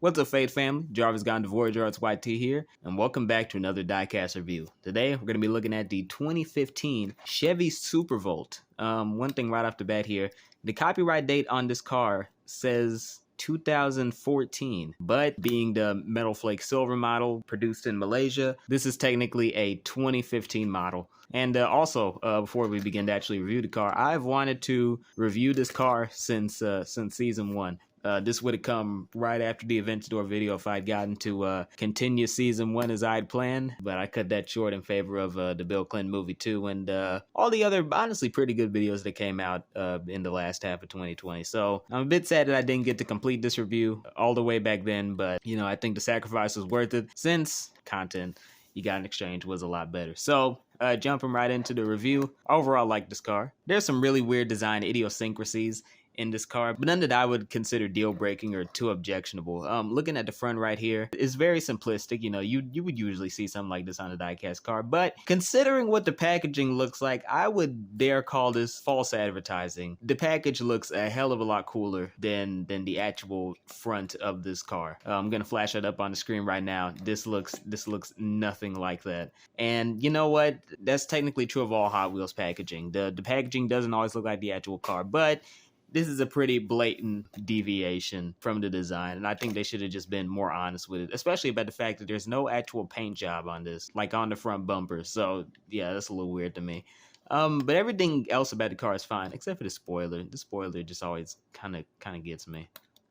What's up, Fade family? Jarvis Gone Divorce, Jarvis YT here, and welcome back to another Diecast review. Today, we're going to be looking at the 2015 Chevy Supervolt. One thing right off the bat here, the copyright date on this car says 2014, but being the Metal Flake Silver model produced in Malaysia, this is technically a 2015 model. And before we begin to actually review the car, I've wanted to review this car since season 1. This would have come right after the Event Store video if I'd gotten to continue season 1 as I'd planned, but I cut that short in favor of the Bill Clinton movie 2 and all the other honestly pretty good videos that came out in the last half of 2020. So I'm a bit sad that I didn't get to complete this review all the way back then, but you know, I think the sacrifice was worth it since content you got in exchange was a lot better. So jumping right into the review, overall I like this car. There's some really weird design idiosyncrasies in this car, but none that I would consider deal-breaking or too objectionable. Looking at the front right here, it's very simplistic. You know, you would usually see something like this on a diecast car, but considering what the packaging looks like, I would dare call this false advertising. The package looks a hell of a lot cooler than the actual front of this car. I'm gonna flash it up on the screen right now. This looks nothing like that. And you know what? That's technically true of all Hot Wheels packaging. The packaging doesn't always look like the actual car, but this is a pretty blatant deviation from the design, and I think they should have just been more honest with it, especially about the fact that there's no actual paint job on this, like on the front bumper. So yeah, that's a little weird to me. But everything else about the car is fine, except for the spoiler. The spoiler just always kind of gets me.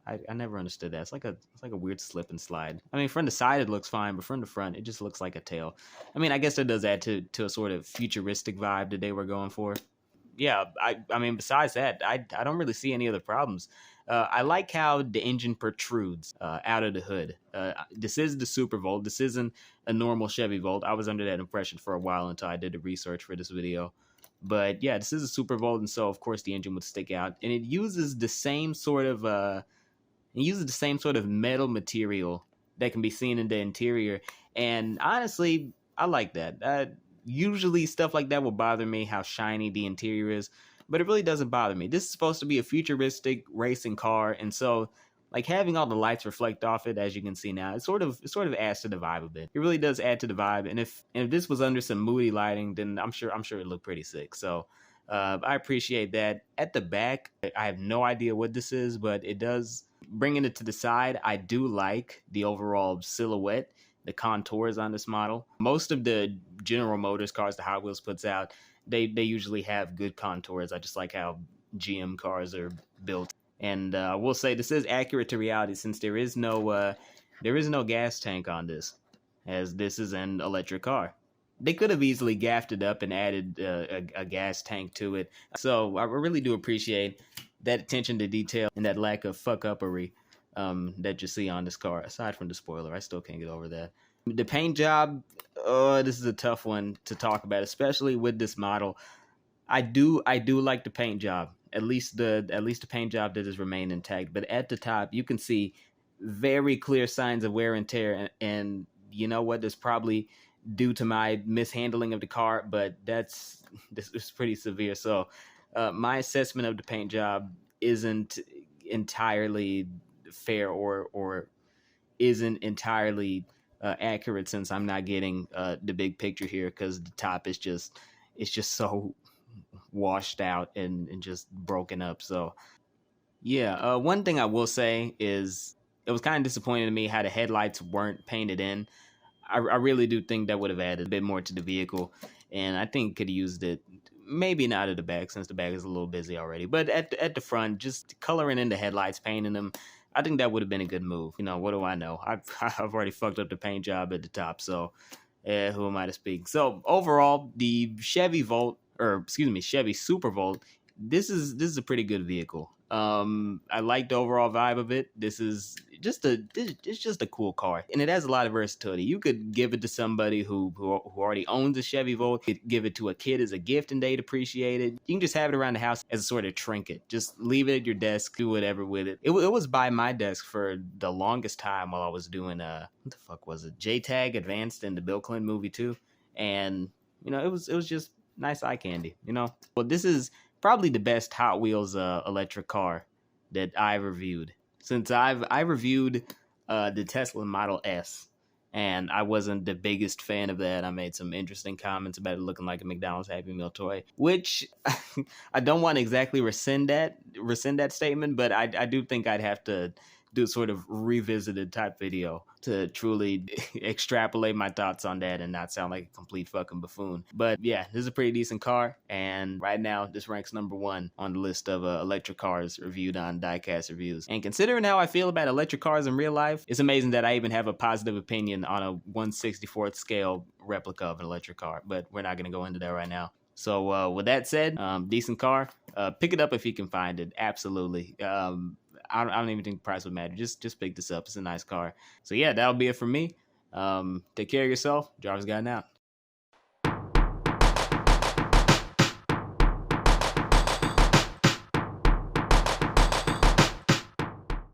I never understood that. It's like a weird slip and slide. I mean, from the side it looks fine, but from the front it just looks like a tail. I mean, I guess that does add to a sort of futuristic vibe that they were going for. Yeah, I mean, besides that, I don't really see any other problems. I like how the engine protrudes out of the hood. This is the Supervolt. This isn't a normal Chevy Volt. I was under that impression for a while until I did the research for this video. But yeah, this is a Supervolt, and so of course the engine would stick out, and it uses the same sort of metal material that can be seen in the interior. And honestly, I like that. Usually stuff like that will bother me, how shiny the interior is, but it really doesn't bother me. This is supposed to be a futuristic racing car, and so like having all the lights reflect off it, as you can see now, it sort of adds to the vibe a bit. It really does add to the vibe, and if this was under some moody lighting, then I'm sure it'd look pretty sick. So I appreciate that. At the back, I have no idea what this is, but it does, bringing it to the side, I do like the overall silhouette, the contours on this model. Most of the General Motors cars the Hot Wheels puts out, they usually have good contours. I just like how GM cars are built. And I will say this is accurate to reality, since there is no gas tank on this, as this is an electric car. They could have easily gaffed it up and added a gas tank to it. So I really do appreciate that attention to detail and that lack of fuck-uppery that you see on this car. Aside from the spoiler, I still can't get over that. The paint job, this is a tough one to talk about, especially with this model. I do like the paint job. At least the paint job that has remained intact. But at the top, you can see very clear signs of wear and tear. And you know what? That's probably due to my mishandling of the car, but this is pretty severe. So my assessment of the paint job isn't entirely fair or isn't entirely accurate, since I'm not getting the big picture here, because the top is just so washed out and just broken up. So yeah, one thing I will say is it was kind of disappointing to me how the headlights weren't painted in. I really do think that would have added a bit more to the vehicle, and I think could have used it, maybe not at the back, since the back is a little busy already, but at the front, just coloring in the headlights, painting them. I think that would have been a good move. You know, what do I know? I've already fucked up the paint job at the top, so who am I to speak? So overall, the Chevy Supervolt, this is a pretty good vehicle. I like the overall vibe of it. This is just a cool car, and it has a lot of versatility. You could give it to somebody who already owns a Chevy Volt. You could give it to a kid as a gift and they'd appreciate it. You can just have it around the house as a sort of trinket. Just leave it at your desk, do whatever with it. It was by my desk for the longest time while I was doing what the fuck was it? JTAG Advanced in the Bill Clinton movie too, and you know, it was just nice eye candy. You know, well, this is probably the best Hot Wheels electric car that I've reviewed. Since I reviewed the Tesla Model S. And I wasn't the biggest fan of that. I made some interesting comments about it looking like a McDonald's Happy Meal toy, which I don't want to exactly rescind that statement, but I do think I'd have to do sort of revisited type video to truly extrapolate my thoughts on that and not sound like a complete fucking buffoon. But yeah, this is a pretty decent car, and right now this ranks #1 on the list of electric cars reviewed on Diecast Reviews. And considering how I feel about electric cars in real life, it's amazing that I even have a positive opinion on a 1/64th scale replica of an electric car, but we're not going to go into that right now. So with that said, decent car. Pick it up if you can find it. Absolutely. I don't even think the price would matter. Just pick this up. It's a nice car. So yeah, that'll be it for me. Take care of yourself. Jarvis Guy out.